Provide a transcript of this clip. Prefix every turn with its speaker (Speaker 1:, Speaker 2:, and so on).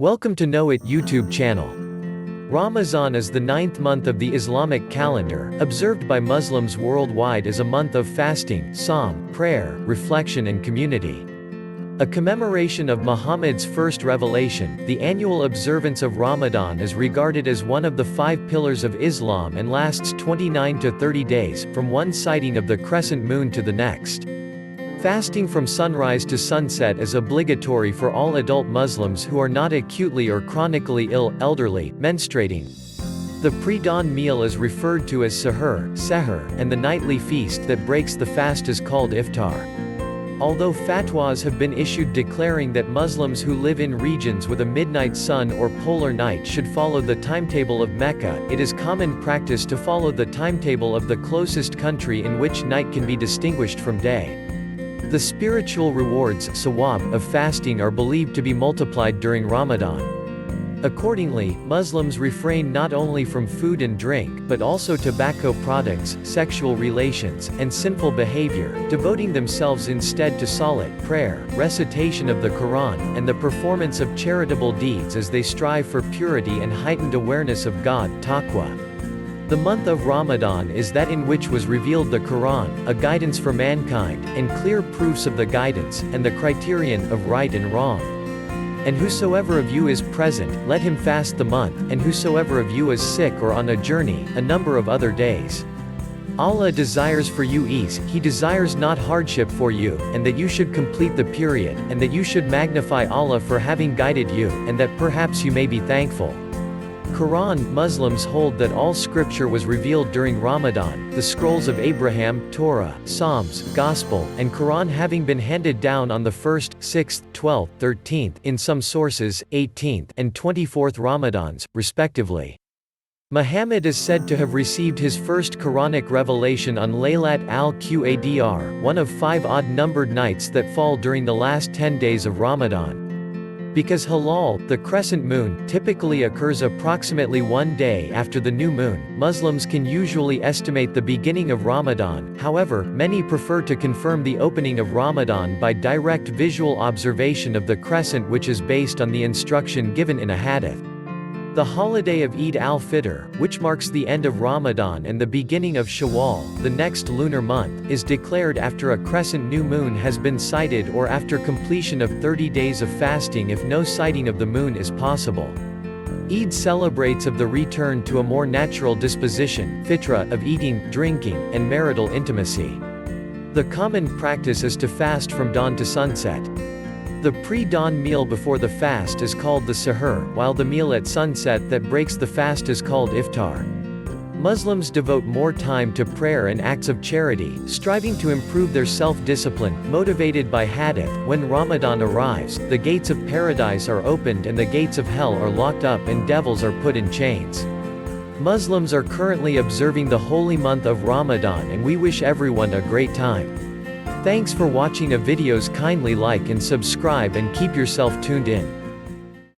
Speaker 1: Welcome to Know It YouTube channel. Ramazan is the 9th month of the Islamic calendar, observed by Muslims worldwide as a month of fasting, sawm, prayer, reflection and community. A commemoration of Muhammad's first revelation, the annual observance of Ramadan is regarded as one of the 5 pillars of Islam and lasts 29 to 30 days, from one sighting of the crescent moon to the next. Fasting from sunrise to sunset is obligatory for all adult Muslims who are not acutely or chronically ill, elderly, menstruating. The predawn meal is referred to as suhur, seher, and the nightly feast that breaks the fast is called iftar. Although fatwas have been issued declaring that Muslims who live in regions with a midnight sun or polar night should follow the timetable of Mecca, it is common practice to follow the timetable of the closest country in which night can be distinguished from day. The spiritual rewards sawm of fasting are believed to be multiplied during Ramadan. Accordingly, Muslims refrain not only from food and drink, but also tobacco products, sexual relations, and sinful behavior, devoting themselves instead to salat, prayer, recitation of the Quran, and the performance of charitable deeds as they strive for purity and heightened awareness of God, taqwa. The month of Ramadan is that in which was revealed the Quran, a guidance for mankind, and clear proofs of the guidance, and the criterion of right and wrong. And whosoever of you is present, let him fast the month, and whosoever of you is sick or on a journey, a number of other days. Allah desires for you ease, He desires not hardship for you, and that you should complete the period, and that you should magnify Allah for having guided you, and that perhaps you may be thankful. Quran Muslims hold that all scripture was revealed during Ramadan, the scrolls of Abraham, Torah, Psalms, Gospel, and Quran having been handed down on the 1st, 6th, 12th, 13th, in some sources, 18th, and 24th Ramadans, respectively. Muhammad is said to have received his first Quranic revelation on Laylat al-Qadr, one of 5 odd-numbered nights that fall during the last 10 days of Ramadan. Because Hilal, the crescent moon, typically occurs approximately 1 day after the new moon, Muslims can usually estimate the beginning of Ramadan. However, many prefer to confirm the opening of Ramadan by direct visual observation of the crescent, which is based on the instruction given in a hadith. The holiday of Eid al-Fitr, which marks the end of Ramadan and the beginning of Shawwal, the next lunar month, is declared after a crescent new moon has been sighted or after completion of 30 days of fasting if no sighting of the moon is possible. Eid celebrates of the return to a more natural disposition, fitra, of eating, drinking, and marital intimacy. The common practice is to fast from dawn to sunset. The pre-dawn meal before the fast is called the suhur, while the meal at sunset that breaks the fast is called iftar. Muslims devote more time to prayer and acts of charity, striving to improve their self-discipline, motivated by hadith. When Ramadan arrives, the gates of paradise are opened and the gates of hell are locked up and devils are put in chains. Muslims are currently observing the holy month of Ramadan and we wish everyone a great time. Thanks for watching a videos. Kindly like and subscribe and keep yourself tuned in.